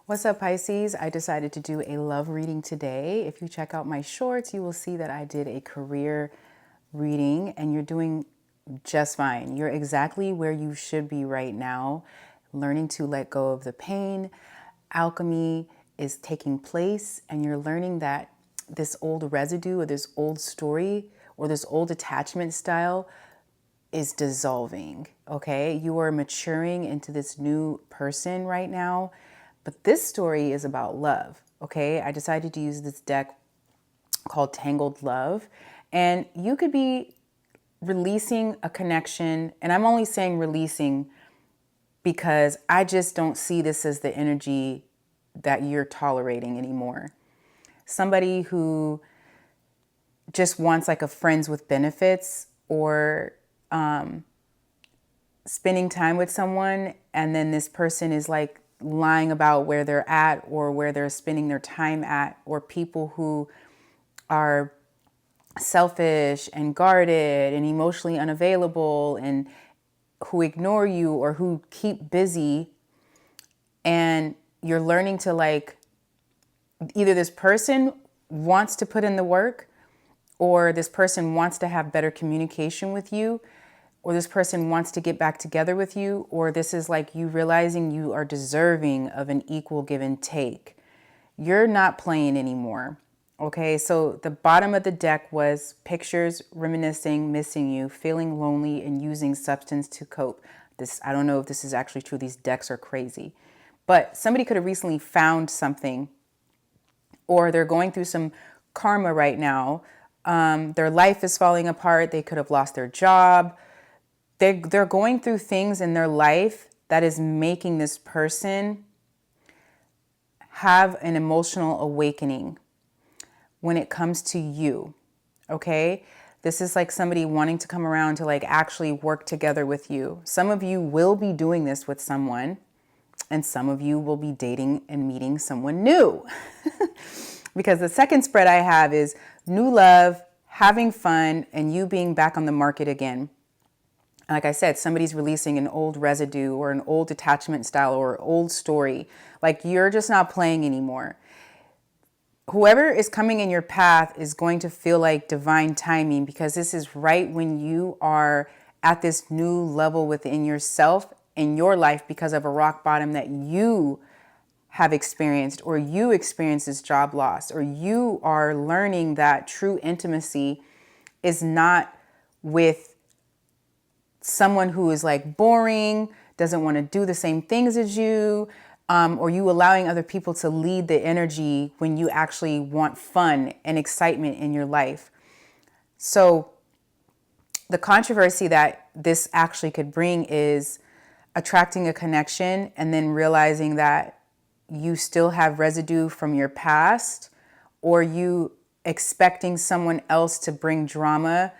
What's up, Pisces? I decided to do a love reading today. If you check out my shorts, you will see that I did a career reading and you're doing just fine. You're exactly where you should be right now, learning to let go of the pain. Alchemy is taking place and you're learning that this old residue or this old story or this old attachment style is dissolving, okay? You are maturing into this new person right now, but this story is about love, okay? I decided to use this deck called Tangled Love, and you could be releasing a connection, and I'm only saying releasing because I just don't see this as the energy that you're tolerating anymore. Somebody who just wants like a friends with benefits or spending time with someone and then this person is like lying about where they're at or where they're spending their time at, or people who are selfish and guarded and emotionally unavailable and who ignore you or who keep busy, and you're learning to like either this person wants to put in the work or this person wants to have better communication with you, or this person wants to get back together with you, or this is like you realizing you are deserving of an equal give and take. You're not playing anymore. Okay, so the bottom of the deck was pictures, reminiscing, missing you, feeling lonely, and using substance to cope. This, I don't know if this is actually true. These decks are crazy. But somebody could have recently found something, or they're going through some karma right now. Their life is falling apart. They could have lost their job. They're going through things in their life that is making this person have an emotional awakening when it comes to you, okay? This is like somebody wanting to come around to like actually work together with you. Some of you will be doing this with someone, and some of you will be dating and meeting someone new. Because the second spread I have is new love, having fun, and you being back on the market again. Like I said, somebody's releasing an old residue or an old attachment style or old story. Like you're just not playing anymore. Whoever is coming in your path is going to feel like divine timing, because this is right when you are at this new level within yourself in your life because of a rock bottom that you have experienced, or you experienced this job loss, or you are learning that true intimacy is not with someone who is like boring, doesn't want to do the same things as you, or you allowing other people to lead the energy when you actually want fun and excitement in your life. So the controversy that this actually could bring is attracting a connection and then realizing that you still have residue from your past, or you expecting someone else to bring drama,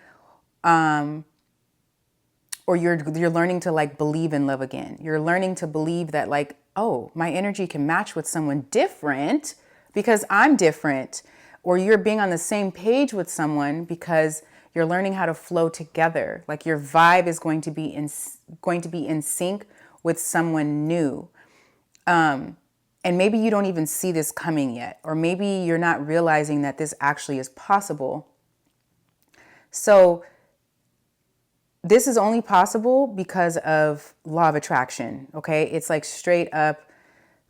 or you're learning to like believe in love again. You're learning to believe that like, oh, my energy can match with someone different because I'm different. Or you're being on the same page with someone because you're learning how to flow together. Like your vibe is going to be in sync with someone new. And maybe you don't even see this coming yet, or maybe you're not realizing that this actually is possible. So this is only possible because of law of attraction, okay? It's like straight up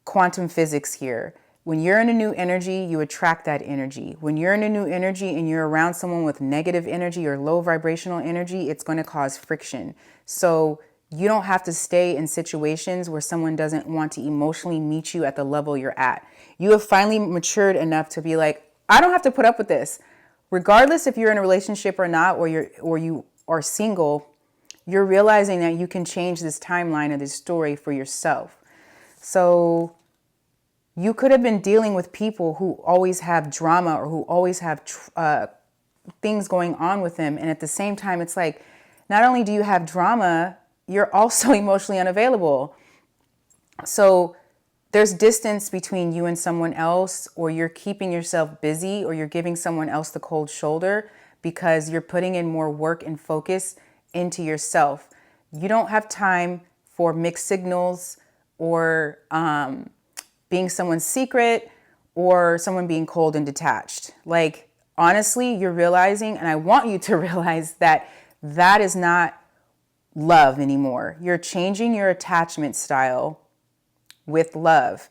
quantum physics here. When you're in a new energy, you attract that energy. When you're in a new energy and you're around someone with negative energy or low vibrational energy, it's going to cause friction. So you don't have to stay in situations where someone doesn't want to emotionally meet you at the level you're at. You have finally matured enough to be like, I don't have to put up with this. Regardless if you're in a relationship or not, or you are single, you're realizing that you can change this timeline of this story for yourself. So you could have been dealing with people who always have drama or who always have things going on with them. And at the same time, it's like, not only do you have drama, you're also emotionally unavailable. So there's distance between you and someone else, or you're keeping yourself busy, or you're giving someone else the cold shoulder because you're putting in more work and focus into yourself. You don't have time for mixed signals or being someone's secret or someone being cold and detached. Like, honestly, you're realizing, and I want you to realize that that is not love anymore. You're changing your attachment style with love.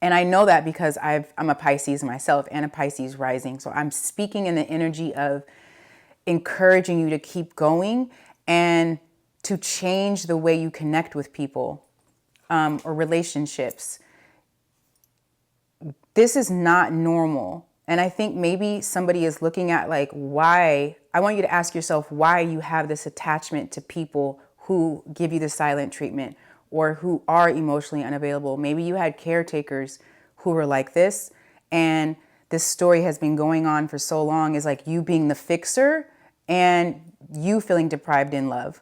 And I know that because I'm a Pisces myself and a Pisces rising. So I'm speaking in the energy of encouraging you to keep going and to change the way you connect with people or relationships. This is not normal. And I think maybe somebody is looking at like, why? I want you to ask yourself why you have this attachment to people who give you the silent treatment or who are emotionally unavailable. Maybe you had caretakers who were like this, and this story has been going on for so long, is like you being the fixer and you feeling deprived in love.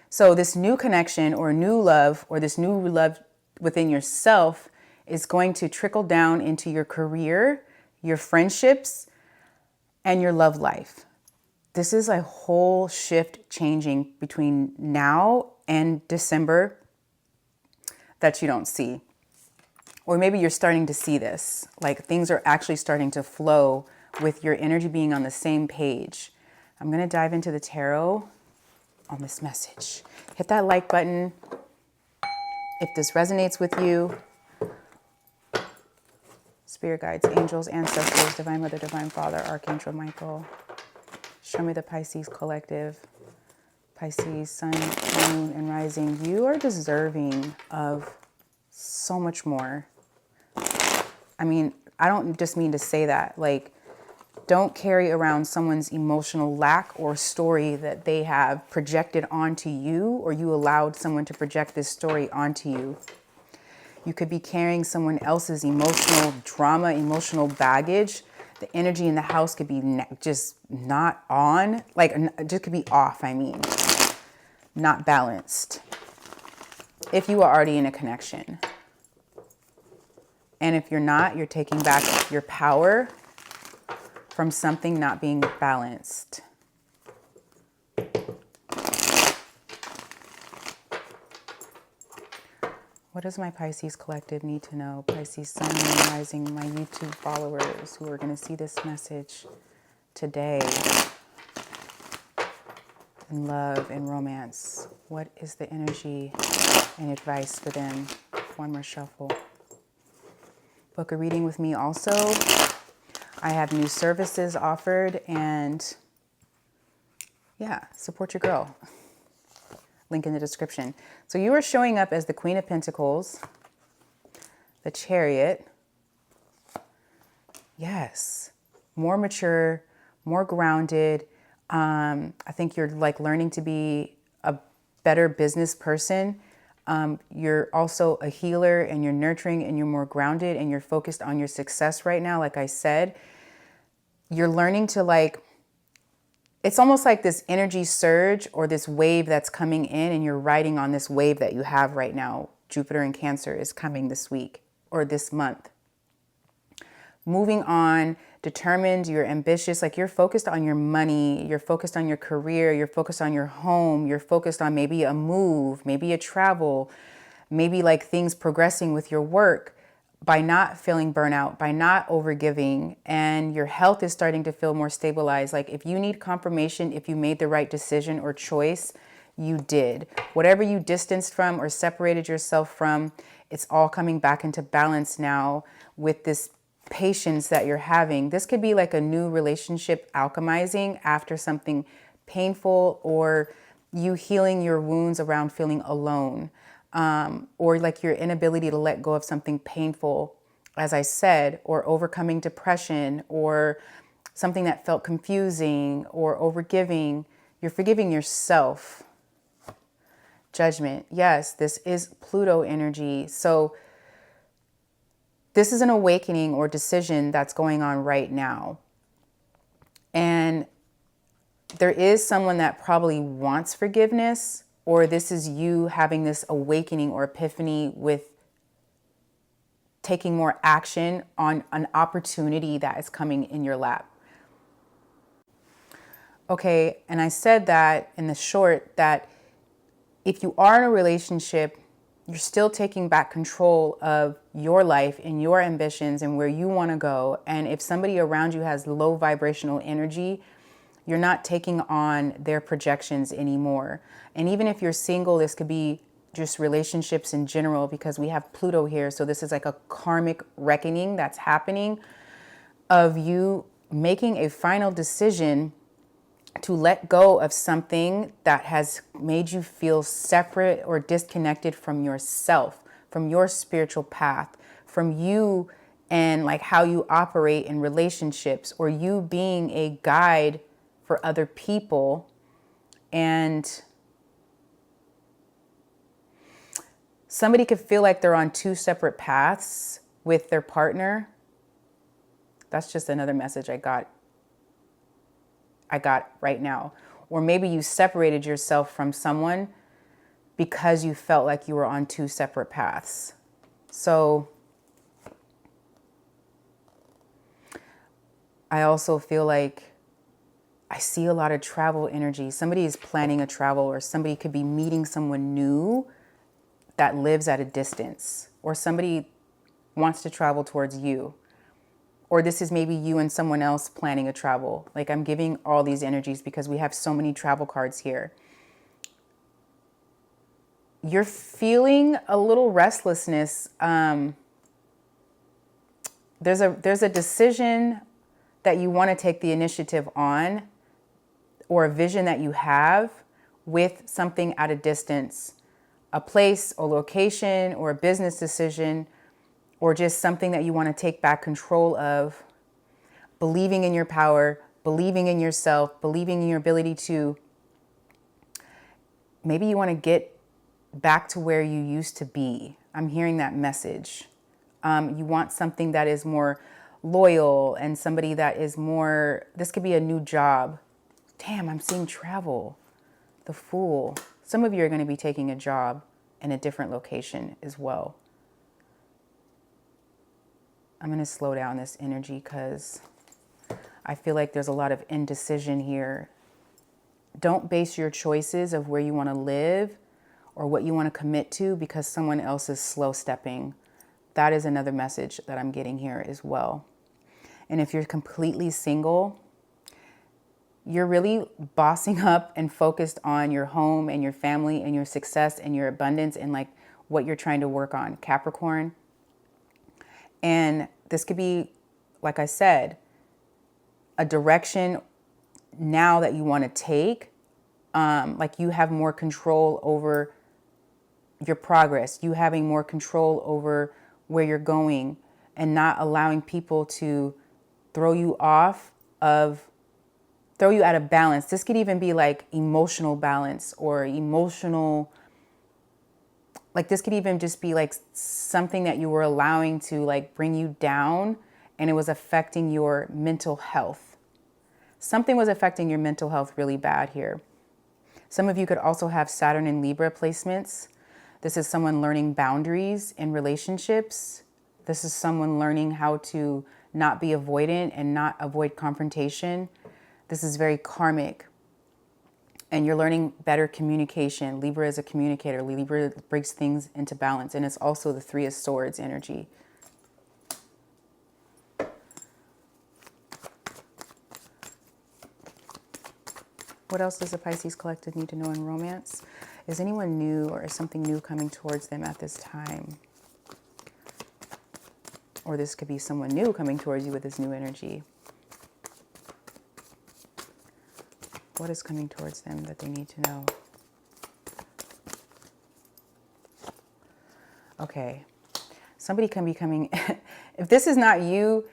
So this new connection or new love or this new love within yourself is going to trickle down into your career, your friendships, and your love life. This is a whole shift changing between now and December that you don't see. Or maybe you're starting to see this, like things are actually starting to flow with your energy being on the same page. I'm going to dive into the tarot on this message. Hit that like button if this resonates with you. Spirit guides, angels, ancestors, Divine Mother, Divine Father, Archangel Michael. Show me the Pisces collective. Pisces, Sun, Moon, and Rising. You are deserving of so much more. I mean, I don't just mean to say that. Like, don't carry around someone's emotional lack or story that they have projected onto you, or you allowed someone to project this story onto you. You could be carrying someone else's emotional drama, emotional baggage. The energy in the house could be just not on, like just could be off, not balanced. If you are already in a connection. And if you're not, you're taking back your power from something not being balanced. What does my Pisces collective need to know? Pisces, Sun, Moon, Rising, my YouTube followers who are going to see this message today. In love and romance. What is the energy and advice for them? One more shuffle. Book a reading with me also. I have new services offered, and yeah, support your girl. Link in the description. So you are showing up as the Queen of Pentacles, the Chariot. Yes, more mature, more grounded. I think you're like learning to be a better business person. You're also a healer, and you're nurturing, and you're more grounded, and you're focused on your success right now. Like I said, you're learning to like, it's almost like this energy surge or this wave that's coming in, and you're riding on this wave that you have right now. Jupiter in Cancer is coming this week or this month. Moving on, determined, you're ambitious, like you're focused on your money, you're focused on your career, you're focused on your home, you're focused on maybe a move, maybe a travel, maybe like things progressing with your work by not feeling burnout, by not overgiving, and your health is starting to feel more stabilized. Like if you need confirmation, if you made the right decision or choice, you did. Whatever you distanced from or separated yourself from, it's all coming back into balance now with this patience that you're having. This could be like a new relationship alchemizing after something painful, or you healing your wounds around feeling alone, or like your inability to let go of something painful, as I said, or overcoming depression, or something that felt confusing, or overgiving. You're forgiving yourself. Judgment. Yes, this is Pluto energy. So this is an awakening or decision that's going on right now. And there is someone that probably wants forgiveness, or this is you having this awakening or epiphany with taking more action on an opportunity that is coming in your lap. Okay, and I said that in the short that if you are in a relationship, you're still taking back control of your life and your ambitions and where you want to go. And if somebody around you has low vibrational energy, you're not taking on their projections anymore. And even if you're single, this could be just relationships in general, because we have Pluto here. So this is like a karmic reckoning that's happening of you making a final decision to let go of something that has made you feel separate or disconnected from yourself, from your spiritual path, from you and like how you operate in relationships, or you being a guide for other people. And somebody could feel like they're on two separate paths with their partner. That's just another message I got right now. Or maybe you separated yourself from someone because you felt like you were on two separate paths. So I also feel like I see a lot of travel energy. Somebody is planning a travel, or somebody could be meeting someone new that lives at a distance, or somebody wants to travel towards you. Or this is maybe you and someone else planning a travel. Like, I'm giving all these energies because we have so many travel cards here. You're feeling a little restlessness. There's a decision that you want to take the initiative on, or a vision that you have with something at a distance, a place or location or a business decision, or just something that you want to take back control of, believing in your power, believing in yourself, believing in your ability to, maybe you want to get back to where you used to be. I'm hearing that message. You want something that is more loyal, and somebody that is more, this could be a new job. Damn, I'm seeing travel. The Fool. Some of you are going to be taking a job in a different location as well. I'm going to slow down this energy because I feel like there's a lot of indecision here. Don't base your choices of where you want to live or what you want to commit to because someone else is slow stepping. That is another message that I'm getting here as well. And if you're completely single, you're really bossing up and focused on your home and your family and your success and your abundance and like what you're trying to work on, Capricorn. And this could be, like I said, a direction now that you want to take. Like you have more control over your progress. You having more control over where you're going and not allowing people to throw you out of balance. This could even be like emotional balance or emotional, like this could even just be like something that you were allowing to like bring you down and it was affecting your mental health. Something was affecting your mental health really bad here. Some of you could also have Saturn and Libra placements. This is someone learning boundaries in relationships. This is someone learning how to not be avoidant and not avoid confrontation. This is very karmic. And you're learning better communication. Libra is a communicator. Libra brings things into balance. And it's also the Three of Swords energy. What else does the Pisces collective need to know in romance? Is anyone new or is something new coming towards them at this time? Or this could be someone new coming towards you with this new energy. What is coming towards them that they need to know? Okay. Somebody can be coming. If this is not you,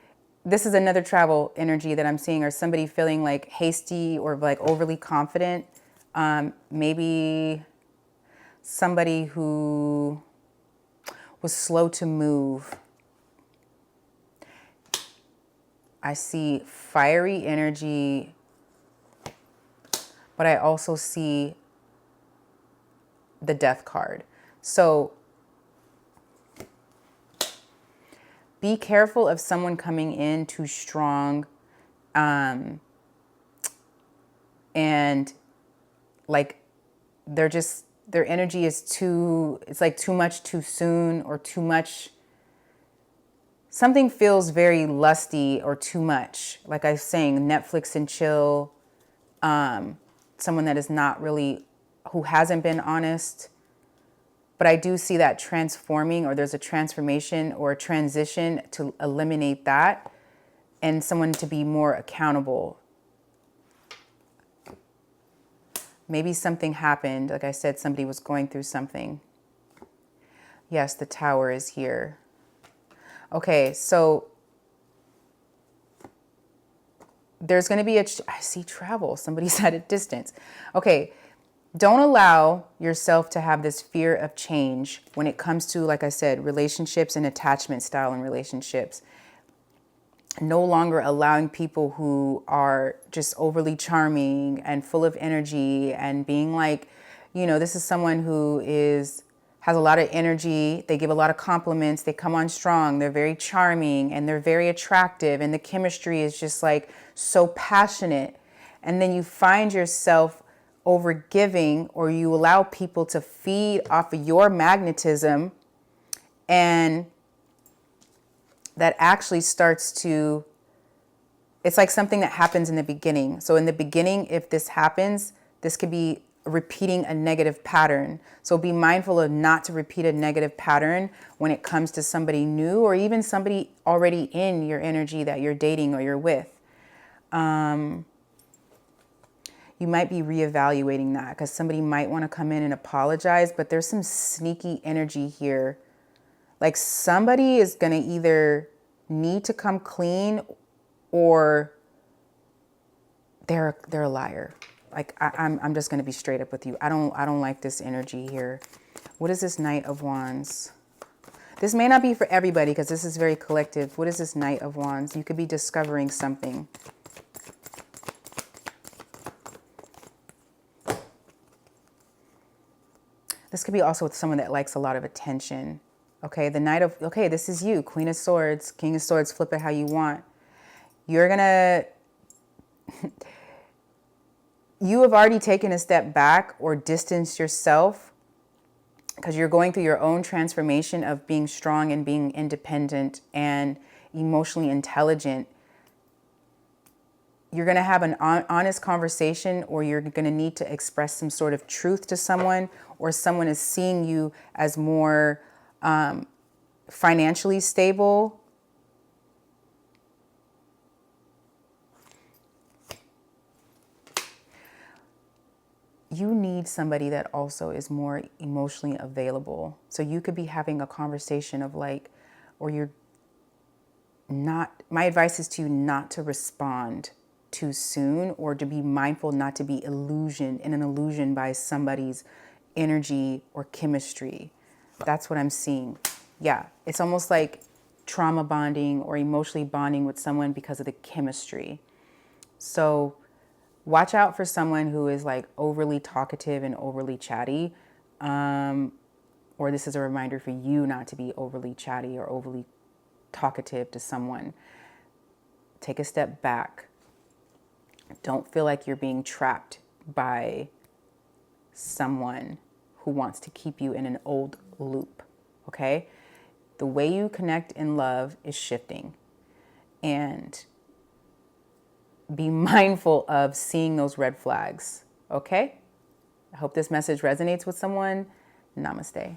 this is another travel energy that I'm seeing, or somebody feeling like hasty or like overly confident. Maybe somebody who was slow to move. I see fiery energy, but I also see the Death card. So be careful of someone coming in too strong and like they're just their energy is it's like too much too soon, or too much. Something feels very lusty or too much. Like I was saying, Netflix and chill. Someone that is not really, who hasn't been honest. But I do see that transforming, or there's a transformation or a transition to eliminate that, and someone to be more accountable. Maybe something happened. Like I said, somebody was going through something. Yes, the Tower is here. Okay, so there's going to be I see travel. Somebody's at a distance. Okay, don't allow yourself to have this fear of change when it comes to, like I said, relationships and attachment style in relationships. No longer allowing people who are just overly charming and full of energy and being like, this is someone who has a lot of energy. They give a lot of compliments. They come on strong. They're very charming and they're very attractive. And the chemistry is just like so passionate. And then you find yourself overgiving, or you allow people to feed off of your magnetism, and that actually starts to, it's like something that happens in the beginning. So in the beginning, if this happens, this could be repeating a negative pattern. So be mindful of not to repeat a negative pattern when it comes to somebody new, or even somebody already in your energy that you're dating or you're with. You might be reevaluating that, because somebody might want to come in and apologize, but there's some sneaky energy here. Like somebody is going to either need to come clean, or they're a liar. Like I'm just going to be straight up with you. I don't like this energy here. What is this Knight of Wands? This may not be for everybody, because this is very collective. What is this Knight of Wands? You could be discovering something. This could be also with someone that likes a lot of attention. Okay, okay, this is you, Queen of Swords, King of Swords, flip it how you want. You're gonna, you have already taken a step back or distanced yourself, because you're going through your own transformation of being strong and being independent and emotionally intelligent. You're going to have an honest conversation, or you're going to need to express some sort of truth to someone, or someone is seeing you as more financially stable. You need somebody that also is more emotionally available. So you could be having a conversation of like, or you're not, my advice is to you not to respond too soon, or to be mindful not to be in an illusion by somebody's energy or chemistry. That's what I'm seeing. Yeah, it's almost like trauma bonding or emotionally bonding with someone because of the chemistry. So watch out for someone who is like overly talkative and overly chatty. Or this is a reminder for you not to be overly chatty or overly talkative to someone. Take a step back. Don't feel like you're being trapped by someone who wants to keep you in an old loop, okay? The way you connect in love is shifting. And be mindful of seeing those red flags, okay? I hope this message resonates with someone. Namaste.